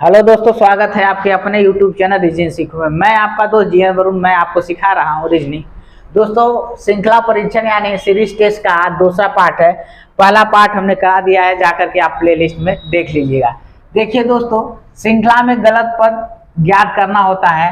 Hello दोस्तों, स्वागत है आपके अपने YouTube चैनल रीजनिंग सीखो में। मैं आपका दोस्त जी वरुण, मैं आपको सिखा रहा हूँ रीजनिंग। दोस्तों, श्रृंखला परीक्षण यानी सीरीज टेस्ट का दूसरा पार्ट है। पहला पार्ट हमने करा दिया है, जाकर के आप प्लेलिस्ट में देख लीजिएगा। देखिए दोस्तों, श्रृंखला में गलत पद ज्ञात करना होता है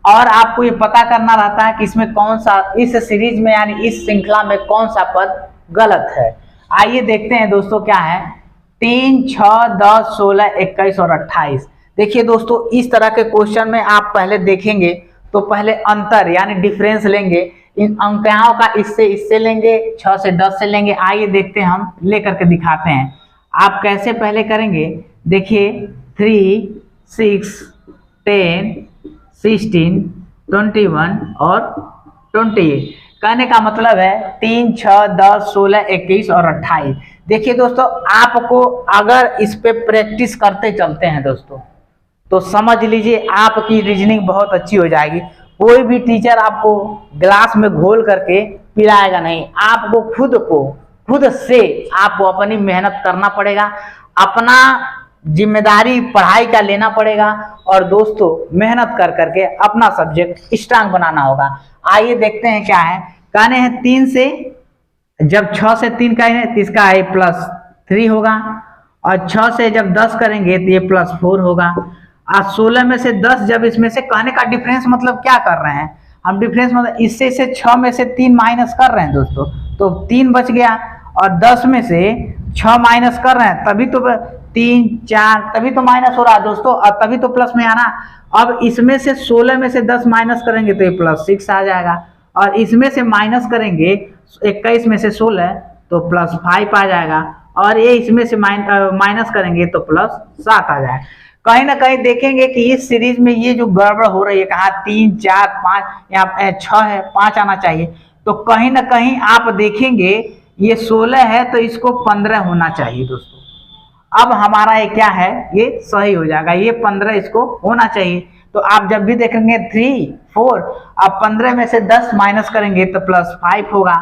और आपको ये पता करना रहता है कि इसमें कौन सा, इस सीरीज में यानी इस श्रृंखला में कौन सा पद गलत है। आइए देखते हैं दोस्तों क्या है। 3, 6, 10, 16, 21 और 28। देखिए दोस्तों, इस तरह के क्वेश्चन में आप पहले देखेंगे तो पहले अंतर यानी डिफरेंस लेंगे। इन अंकों का इससे लेंगे, 6 से 10 से लेंगे। आइए देखते हैं, हम लेकर के दिखाते हैं। आप कैसे पहले करेंगे, देखिए 3, 6, 10, 16, 21 और 28। कहने का मतलब है 3, 6, 10, 16, 21 और 28। देखिए दोस्तों, आपको अगर इस पे प्रैक्टिस करते चलते हैं दोस्तों, तो समझ लीजिए आपकी रीजनिंग बहुत अच्छी हो जाएगी। कोई भी टीचर आपको ग्लास में घोल करके पिलाएगा नहीं। आपको खुद से आपको अपनी मेहनत करना पड़ेगा, अपना जिम्मेदारी पढ़ाई का लेना पड़ेगा और दोस्तों मेहनत कर करके अपना सब्जेक्ट स्ट्रांग बनाना होगा। आइए देखते हैं क्या है। कहने हैं 3 से, जब 6 से 3 का है तो इसका है +3 होगा, और 6 से जब 10 करेंगे तो ये +4 होगा, और 16 में से 10, जब इसमें से कहने का डिफरेंस मतलब क्या कर रहे हैं हम, डिफरेंस मतलब इससे 6 में से 3 माइनस कर रहे हैं दोस्तों, तो 3 बच गया, और 10 में से 6 माइनस कर रहे हैं, तभी तो 3, 4 तभी तो माइनस हो रहा है दोस्तों, और तभी तो प्लस में आना। अब इसमें से 16 में से 10 माइनस करेंगे तो ये +6 आ जाएगा, और इसमें से माइनस करेंगे 21 में से 16 तो +5 आ जाएगा, और ये इसमें से माइनस करेंगे तो +7 आ जाएगा। कहीं ना कहीं देखेंगे कि इस सीरीज में ये जो गड़बड़ हो रही है, कहा 3, 4, 5, यहाँ 6 है, 5 आना चाहिए, तो कहीं ना कहीं आप देखेंगे ये 16 है तो इसको 15 होना चाहिए दोस्तों। अब हमारा ये क्या है, ये सही हो जाएगा, ये 15 इसको होना चाहिए। तो आप जब भी देखेंगे 3, 4, आप 15 में से 10 माइनस करेंगे तो +5 होगा,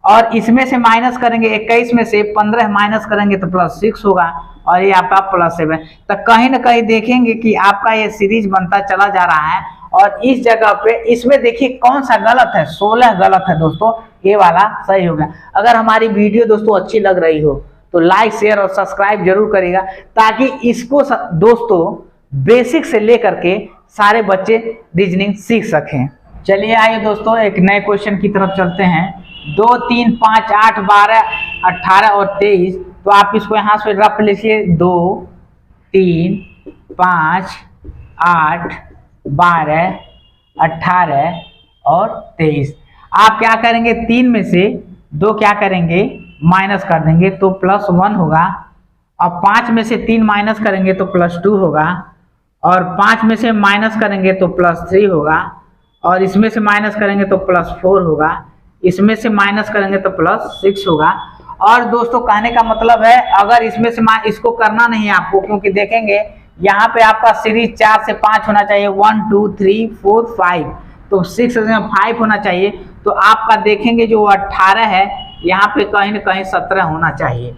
और इसमें से माइनस करेंगे 21 में से 15 माइनस करेंगे तो +6 होगा, और ये आपका +7। तो कहीं ना कहीं देखेंगे कि आपका ये सीरीज बनता चला जा रहा है, और इस जगह पे इसमें देखिए कौन सा गलत है, 16 गलत है दोस्तों, ये वाला सही हो गया। अगर हमारी वीडियो दोस्तों अच्छी लग रही हो तो लाइक, शेयर और सब्सक्राइब जरूर करिएगा, ताकि इसको दोस्तों बेसिक से लेकर के सारे बच्चे रीजनिंग सीख सकें। चलिए आइए दोस्तों, एक नए क्वेश्चन की तरफ चलते हैं। 2, 3, 5, 8, 12, 18 और 23। तो आप इसको यहाँ से रफ लिखिए, 2, 3, 5, 8, 12, 18 और 23। आप क्या करेंगे, 3 में से 2 क्या करेंगे, माइनस कर देंगे तो +1 होगा, और 5 में से 3 माइनस करेंगे तो +2 होगा, और 5 में से माइनस करेंगे तो +3 होगा, और इसमें से माइनस करेंगे तो +4 होगा, इसमें से माइनस करेंगे तो +6 होगा। और दोस्तों कहने का मतलब है, अगर इसमें से इसको करना नहीं है आपको, क्योंकि देखेंगे यहाँ पे आपका सीरीज 4 से 5 होना चाहिए, 1, 2, 3, 4, 5, तो 6 से 5 होना चाहिए। तो आपका देखेंगे जो 18 है, यहाँ पे कहीं ना कहीं 17 होना चाहिए।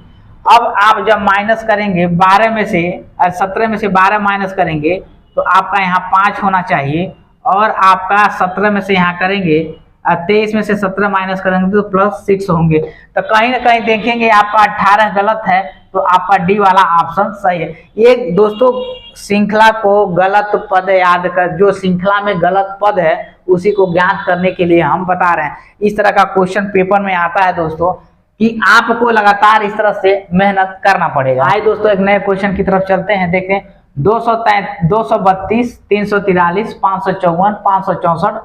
अब आप जब माइनस करेंगे 12 में से, 17 में से 12 माइनस करेंगे तो आपका यहाँ 5 होना चाहिए, और आपका 17 में से यहाँ करेंगे 23 में से 17 माइनस करेंगे तो +6 होंगे। तो कहीं ना कहीं देखेंगे आपका 18 गलत है, तो आपका डी वाला ऑप्शन सही है। ये दोस्तों श्रृंखला को गलत पद याद कर, जो श्रृंखला में गलत पद है उसी को ज्ञात करने के लिए हम बता रहे हैं। इस तरह का क्वेश्चन पेपर में आता है दोस्तों, कि आपको लगातार इस तरह से मेहनत करना पड़ेगा। आइए दोस्तों, एक नए क्वेश्चन की तरफ चलते हैं। देखें 232, 343, 554, 564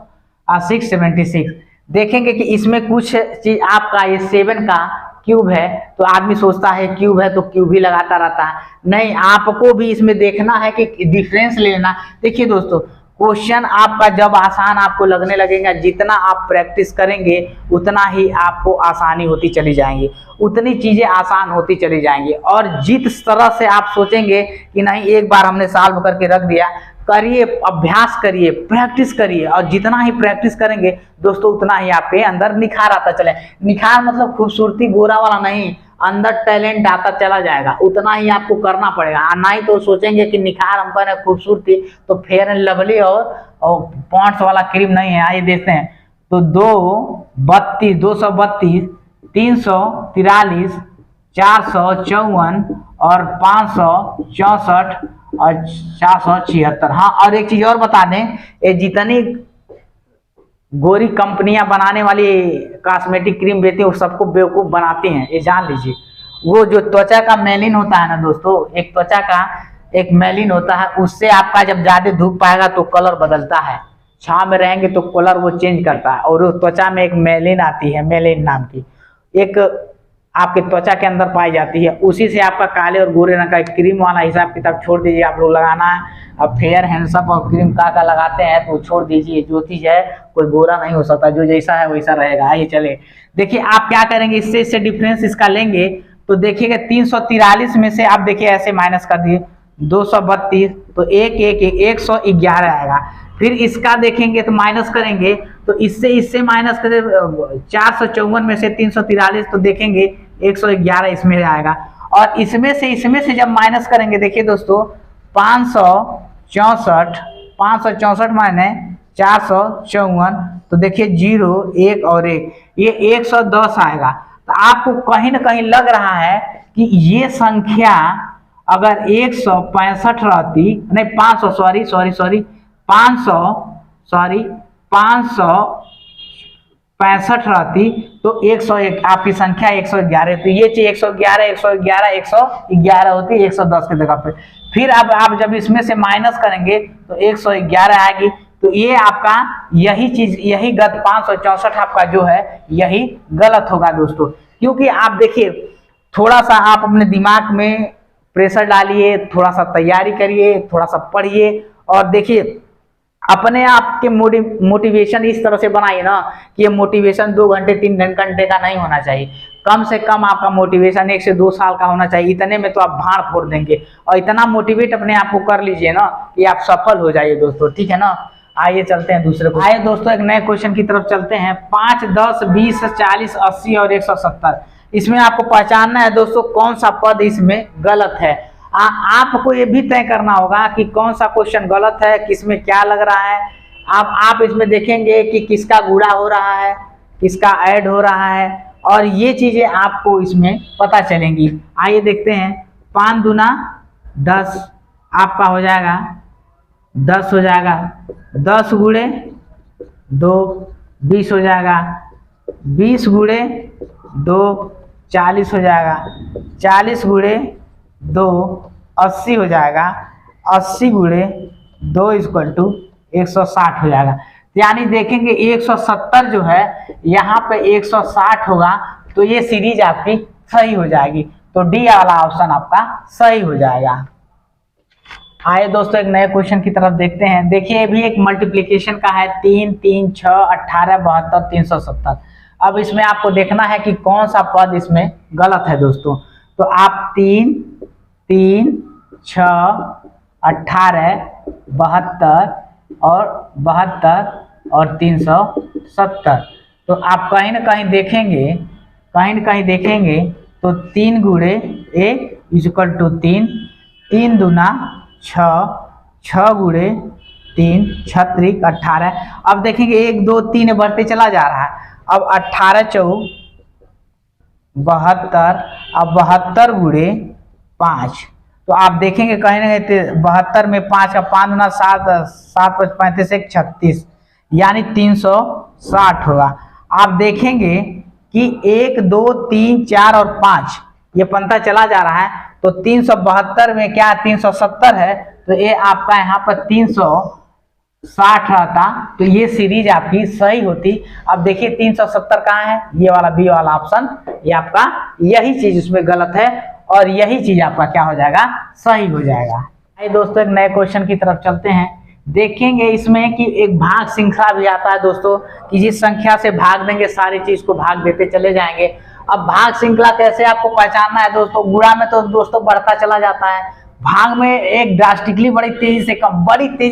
और 676। देखेंगे कि इसमें कुछ चीज आपका ये 7 का क्यूब है, तो आदमी सोचता है क्यूब है तो क्यूब ही लगाता रहता है। नहीं, आपको भी इसमें देखना है कि डिफरेंस लेना। देखिए दोस्तों, क्वेश्चन आपका जब आसान आपको लगने लगेगा, जितना आप प्रैक्टिस करेंगे उतना ही आपको आसानी होती चली जाएंगी, उतनी चीजें आसान होती चली जाएंगी। और जिस तरह से आप सोचेंगे कि नहीं एक बार हमने सॉल्व करके रख दिया, करिए, अभ्यास करिए, प्रैक्टिस करिए, और जितना ही प्रैक्टिस करेंगे दोस्तों उतना ही आपके अंदर निखार आता चले। निखार मतलब खूबसूरती गोरा वाला नहीं, अंदर टैलेंट आता चला जाएगा, उतना ही आपको करना पड़ेगा। ना ही तो सोचेंगे कि निखार हम पर है, खूबसूरती तो फेयर एंड लवली और पॉन्ड्स वाला क्रीम नहीं है। आइए देखते हैं। तो 232, 232, 343, 454 और 564 और 476। हाँ, और एक चीज और बता दें, ये जितनी गोरी कंपनियां बनाने वाली कॉस्मेटिक क्रीम बेचती है वो सबको बेवकूफ बनाती हैं, ये जान लीजिए। वो जो त्वचा का मेलिन होता है ना दोस्तों, एक त्वचा का एक मेलिन होता है, उससे आपका जब ज्यादा धूप पाएगा तो कलर बदलता है, छांव में रहेंगे तो कलर वो चेंज करता है। और त्वचा में एक मेलिन आती है, मेलिन नाम की एक आपके त्वचा के अंदर पाई जाती है, उसी से आपका काले और गोरे रंग का क्रीम वाला हिसाब किताब छोड़ दीजिए। आप लोग लगाना है अब फेयर हैंडसम और क्रीम का लगाते हैं तो छोड़ दीजिए। जो चीज है कोई गोरा नहीं हो सकता, जो जैसा है वैसा रहेगा। आइए चले देखिए आप क्या करेंगे, इससे डिफरेंस इसका लेंगे तो देखिएगा 343 में से आप देखिए ऐसे माइनस कर दिए 232 तो 111 आएगा। फिर इसका देखेंगे तो माइनस करेंगे तो इससे माइनस करें 454 में से 343 तो देखेंगे 111 इसमें आएगा। और इसमें से जब माइनस करेंगे देखिए दोस्तों 564 माइने 454 तो देखिए 0 1 और 1 ये 110 आएगा। तो आपको कहीं ना कहीं लग रहा है कि ये संख्या अगर 165 रहती, नहीं 500 565 रहती तो 101 आपकी संख्या 111, तो ये चीज 111 होती 110 की जगह पे। फिर अब आप जब इसमें से माइनस करेंगे तो 111 आएगी। तो ये आपका यही चीज, यही गलत 564 आपका जो है यही गलत होगा दोस्तों। क्योंकि आप देखिए थोड़ा सा आप अपने दिमाग में प्रेशर डालिए, थोड़ा सा तैयारी करिए, थोड़ा सा पढ़िए और देखिए अपने आप के मोटिवेशन इस तरह से बनाइए ना कि ये मोटिवेशन 2 घंटे 3 घंटे का नहीं होना चाहिए। कम से कम आपका मोटिवेशन 1 से 2 साल का होना चाहिए। इतने में तो आप भाड़ फोड़ देंगे और इतना मोटिवेट अपने आप को कर लीजिए ना कि आप सफल हो जाइए दोस्तों, ठीक है ना। आइए चलते हैं दूसरे को। आइए दोस्तों एक नए क्वेश्चन की तरफ चलते हैं। 5, 10, 20, 40, 80 और 170। इसमें आपको पहचानना है दोस्तों कौन सा पद इसमें गलत है। आपको ये भी तय करना होगा कि कौन सा क्वेश्चन गलत है, किसमें क्या लग रहा है। आप इसमें देखेंगे कि किसका गुणा हो रहा है, किसका ऐड हो रहा है, और ये चीजें आपको इसमें पता चलेंगी। आइए देखते हैं। 5 दूना 10 आपका हो जाएगा 10 हो जाएगा। 10 गुणे 2 20 हो जाएगा। 20 गुणे 2 40 हो जाएगा। 40 गुणे 2 80 हो जाएगा। 80 गुणे 2 = 160 हो जाएगा। यानी देखेंगे 170 जो है यहाँ पे 160 होगा तो ये सीरीज आपकी सही हो जाएगी। तो डी वाला ऑप्शन आपका सही हो जाएगा। आइए दोस्तों एक नए क्वेश्चन की तरफ देखते हैं। देखिए ये भी एक मल्टीप्लिकेशन का है। 3, 3, 6, 18, 72, 370। अब इसमें आपको देखना है कि कौन सा पद इसमें गलत है दोस्तों। तो आप 3, 3, 6, 18, 72 और 370। तो आप कहीं ना कहीं देखेंगे तो 3 गुणे 1 = 3, 3 दूना 6, 6 गुणे 3 36 18। अब देखेंगे 1 2 3 बढ़ते चला जा रहा है। अब 18 4 72, अब 72 गुणे 5। तो आप देखेंगे कहीं ना कहीं 72 में 5 का 5 दूना 7, 7 + 35 = 36, यानी 360 होगा। आप देखेंगे कि 1 2 3 4 और 5 ये पंथा चला जा रहा है। तो 372 में क्या 370 है तो ये आपका यहाँ पर 360 रहता तो ये सीरीज आपकी सही होती। अब देखिए 370 कहाँ है, ये वाला बी वाला ऑप्शन, ये आपका यही चीज उसमें गलत है और यही चीज आपका क्या हो जाएगा, सही हो जाएगा। आइए दोस्तों एक नए क्वेश्चन की तरफ चलते हैं। देखेंगे इसमें कि एक भाग श्रृंखला भी आता है दोस्तों, कि जिस संख्या से भाग देंगे सारी चीज को भाग देते चले जाएंगे। अब भाग श्रृंखला कैसे आपको पहचानना है दोस्तों। गुणा में तो दोस्तों बढ़ता चला जाता है, भाग में एक ड्रास्टिकली बड़ी तेजी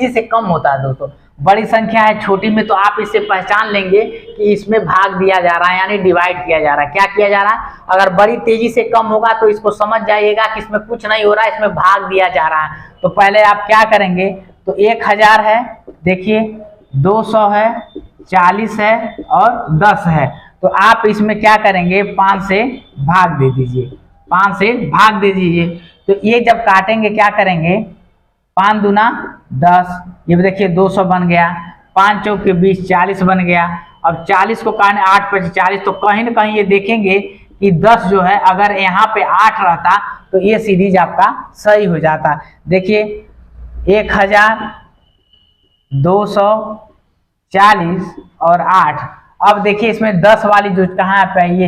से कम होता है दोस्तों। बड़ी संख्या है छोटी में, तो आप इससे पहचान लेंगे कि इसमें भाग दिया जा रहा है, यानी डिवाइड किया जा रहा है। क्या किया जा रहा है? अगर बड़ी तेजी से कम होगा तो इसको समझ जाइएगा कि इसमें कुछ नहीं हो रहा है, इसमें भाग दिया जा रहा है। तो पहले आप क्या करेंगे, तो 1000 है, देखिए 200 है, 40 है और 10 है। तो आप इसमें क्या करेंगे, 5 से भाग दे दीजिए, 5 से भाग दे दीजिए। तो ये जब काटेंगे क्या करेंगे, 5 दूना 10, ये देखिए 200 बन गया, 5 चौके 20, 40 बन गया। अब 40 को काटने 8 5 40, तो कहीं ना कहीं ये देखेंगे कि 10 जो है अगर यहाँ पे 8 रहता तो ये सीरीज आपका सही हो जाता। देखिए 1000, 240 और 8। अब देखिए इसमें 10 वाली जो कहाँ पे ये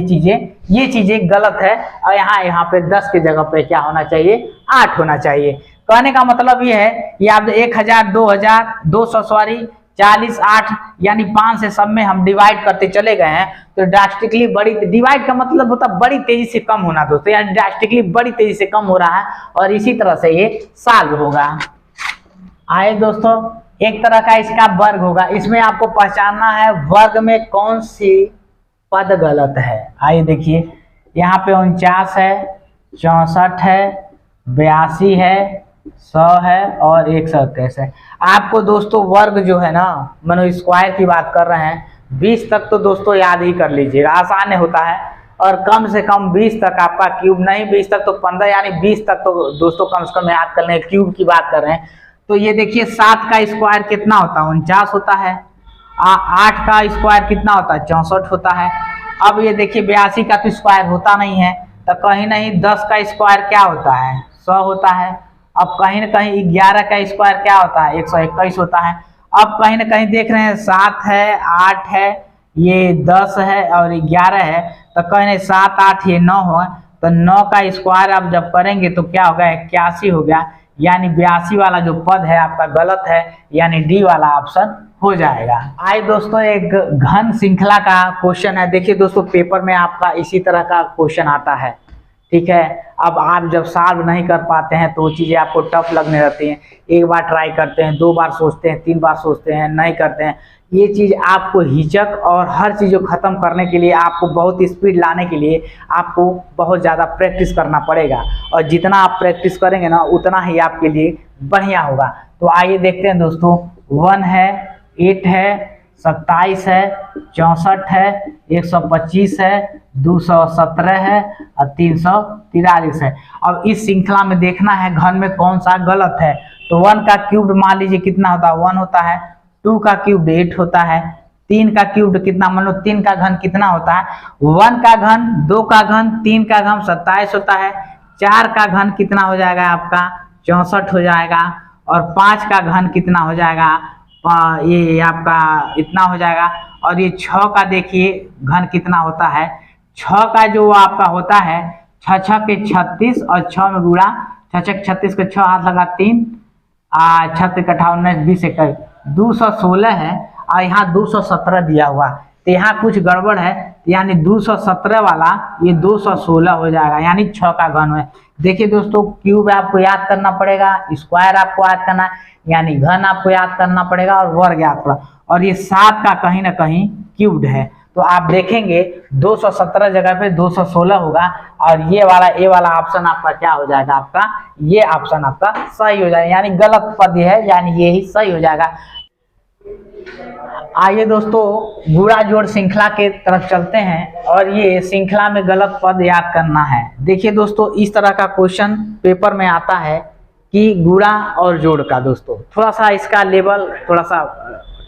चीजें गलत है, और यहाँ पे 10 की जगह पे क्या होना चाहिए, 8 होना चाहिए। कहने का मतलब ये है कि आप 1000, 2000, 200 सॉरी 40, 8 यानी 5 से सब में हम डिवाइड करते चले गए हैं, तो ड्रास्टिकली बड़ी, डिवाइड का मतलब होता है बड़ी तेजी से कम होना दोस्तों, यानी ड्रास्टिकली बड़ी तेजी से कम हो रहा है, और इसी तरह से ये सॉल्व होगा। आए दोस्तों, एक तरह का इसका वर्ग होगा, इसमें आपको पहचानना है वर्ग में कौन सी पद गलत है। आइए देखिए, यहाँ पे 49 है, 64 है, 82 है, 100 है और 121 है। आपको दोस्तों वर्ग जो है ना, मानो स्क्वायर की बात कर रहे हैं, 20 तक तो दोस्तों याद ही कर लीजिएगा, आसान होता है। और कम से कम 20 तक आपका क्यूब, नहीं 20 तक तो 15, यानी 20 तक तो दोस्तों कम से कम याद कर लें, क्यूब की बात कर रहे हैं। तो ये देखिए 7 का स्क्वायर कितना होता है, 49 होता है। 8 का स्क्वायर कितना होता है, 64 होता है। अब ये देखिए 82 का तो स्क्वायर होता नहीं है, तो कहीं नहीं 10 का स्क्वायर क्या होता है, 100 होता है। अब कहीं ना कहीं 11 का स्क्वायर क्या होता है, 121 होता है। अब कहीं ना कहीं देख रहे हैं 7 है, 8 है, ये 10 है और 11 है, तो कहीं नहीं 7 8 ये 9 हो, तो 9 का स्क्वायर आप जब करेंगे तो क्या होगा, 81 हो गया, यानी 82 वाला जो पद है आपका गलत है, यानी डी वाला ऑप्शन हो जाएगा। आइए दोस्तों, एक घन श्रृंखला का क्वेश्चन है। देखिए दोस्तों, पेपर में आपका इसी तरह का क्वेश्चन आता है, ठीक है। अब आप जब सॉल्व नहीं कर पाते हैं तो वो चीज़ें आपको टफ लगने लगती हैं। एक बार ट्राई करते हैं, 2 बार सोचते हैं, 3 बार सोचते हैं, नहीं करते हैं। ये चीज़ आपको हिचक और हर चीज़ को ख़त्म करने के लिए, आपको बहुत स्पीड लाने के लिए आपको बहुत ज़्यादा प्रैक्टिस करना पड़ेगा, और जितना आप प्रैक्टिस करेंगे ना उतना ही आपके लिए बढ़िया होगा। तो आइए देखते हैं दोस्तों, 1 है, 8 है, 27 है, 64 है, 125 है, 217 है और 343 है। अब इस श्रृंखला में देखना है घन में कौन सा गलत है। तो 1 का क्यूब मान लीजिए कितना होता है, 1 होता है। 2 का क्यूब 8 होता है। 3 का क्यूब कितना, मान लो 3 का घन कितना होता है, 1 का घन, 2 का घन, 3 का घन 27 होता है। 4 का घन कितना हो जाएगा आपका, 64 हो जाएगा। और 5 का घन कितना हो जाएगा, ये आपका इतना हो जाएगा। और ये 6 का देखिए घन कितना होता है, 6 का जो आपका होता है 6 6 के 36 और 6 में गुणा, 6 6 36 के 6 हाथ लगा 3, 36 के 58 20 21 216 है, और यहाँ 217 दिया हुआ, तो यहाँ कुछ गड़बड़ है, यानी 217 वाला ये 216 हो जाएगा, यानी 6 का घन है। देखिए दोस्तों, क्यूब आपको याद करना पड़ेगा, स्क्वायर आपको याद करना है, यानी घन आपको याद करना पड़ेगा और वर्ग याद करना, और ये 7 का कहीं ना कहीं क्यूब्ड है। तो आप देखेंगे 217 जगह पे 216 होगा, और ये वाला ऑप्शन आपका क्या हो जाएगा, आपका ये ऑप्शन आपका सही हो जाएगा, यानी गलत पद है, यानी ये ही सही हो जाएगा। आइए दोस्तों, गुणा जोड़ श्रृंखला के तरफ चलते हैं, और ये श्रृंखला में गलत पद याद करना है। देखिए दोस्तों, इस तरह का क्वेश्चन पेपर में आता है कि गुणा और जोड़ का, दोस्तों थोड़ा सा इसका लेवल थोड़ा सा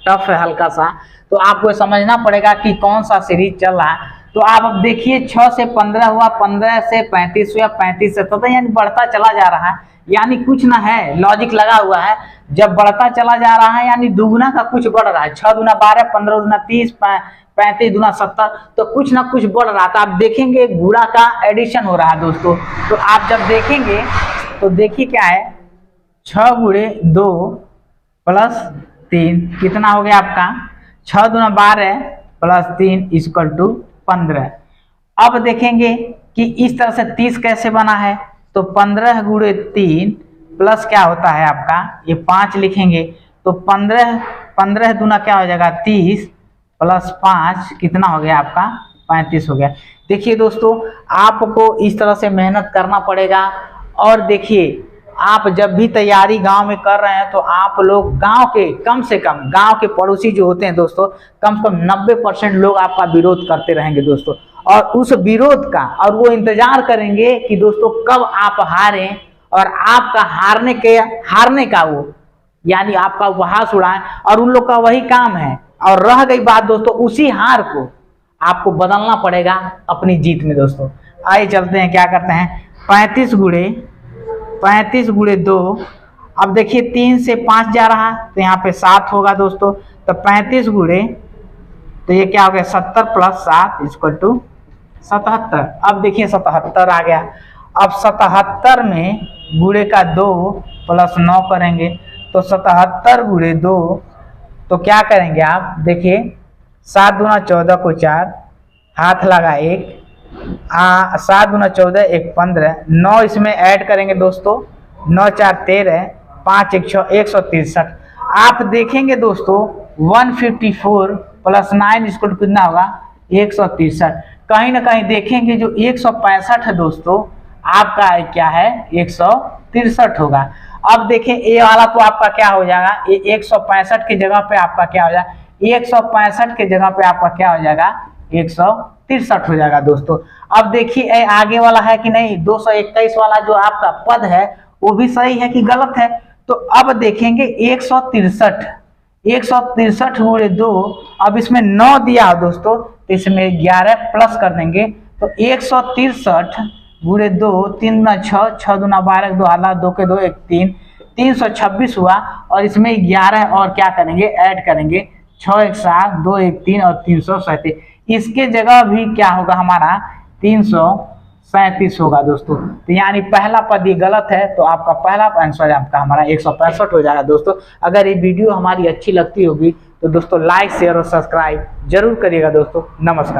टफ है, हल्का सा, तो आपको समझना पड़ेगा कि कौन सा सीरीज चल रहा है। तो आप अब देखिए 6 से 15 हुआ, 15 से 35 हुआ, 35 से 17, यानी बढ़ता चला जा रहा है, यानी कुछ ना है, लॉजिक लगा हुआ है। जब बढ़ता चला जा रहा है यानी दुगुना का कुछ बढ़ रहा है, 6 दूना 12, 15 दूना 30, 35 दूना 70, तो कुछ ना कुछ बढ़ रहा था। आप देखेंगे गुणा का एडिशन हो रहा है दोस्तों। तो आप जब देखेंगे तो देखिए क्या है, 6 गुणे 2 प्लस 3 कितना हो गया आपका, 6 दूना 12 प्लस 3 इक्वल टू 15। अब देखेंगे कि इस तरह से 30 कैसे बना है, तो 15 गुणे 3 प्लस क्या होता है आपका, ये 5 लिखेंगे, तो 15 15 दूना क्या हो जाएगा 30 प्लस 5 कितना हो गया आपका 35 हो गया। देखिए दोस्तों, आपको इस तरह से मेहनत करना पड़ेगा। और देखिए, आप जब भी तैयारी गांव में कर रहे हैं तो आप लोग गांव के कम से कम गांव के पड़ोसी जो होते हैं दोस्तों, कम से कम 90% लोग आपका विरोध करते रहेंगे दोस्तों। और उस विरोध का और वो इंतजार करेंगे कि दोस्तों कब आप हारें और आपका हारने का वो यानी आपका उपहास उड़ाएं, और उन लोग का वही काम है। और रह गई बात दोस्तों, उसी हार को आपको बदलना पड़ेगा अपनी जीत में दोस्तों। आइए चलते हैं, क्या करते हैं 35 गुणे 2। अब देखिए 3 से 5 जा रहा तो यहाँ पे 7 होगा दोस्तों। तो 35 गुणे तो ये क्या हो गया 70 प्लस 7 इक्वल टू 77। अब देखिए 77 आ गया। अब 77 में गुणे का 2 प्लस 9 करेंगे तो 77 गुणे 2 तो क्या करेंगे आप देखिए 7 दूना 14 को 4 हाथ लगा 1 7 दूना 14 1 15 9 इसमें ऐड करेंगे दोस्तों 9 4 13 5 1 6 163। आप देखेंगे दोस्तों 154 प्लस 9 इसको कितना होगा 163। कहीं ना कहीं देखेंगे जो 165 है दोस्तों आपका क्या है 163 होगा। अब देखें ए वाला तो आपका क्या हो जाएगा, ये 165 की जगह पे आपका क्या हो जाएगा 165 की जगह पे आपका क्या हो जाएगा 163 हो जाएगा दोस्तों। अब देखिए आगे वाला है कि नहीं 221 वाला जो आपका पद है वो भी सही है कि गलत है। तो अब देखेंगे 163 गुणे 2। अब इसमें 9 दिया हो दोस्तों तो इसमें 11 प्लस कर देंगे तो 163 गुणे 2 3 दूना 6 6 दूना 12 2 आधा 2 के 2 1 3 326 हुआ। और इसमें 11 और क्या करेंगे ऐड करेंगे 6 1 7 2 1 3 और 337। इसके जगह भी क्या होगा हमारा 337 होगा दोस्तों। तो यानी पहला पद ये गलत है तो आपका पहला आंसर आपका हमारा 165 हो जाएगा दोस्तों। अगर ये वीडियो हमारी अच्छी लगती होगी तो दोस्तों लाइक शेयर और सब्सक्राइब जरूर करिएगा दोस्तों। नमस्कार।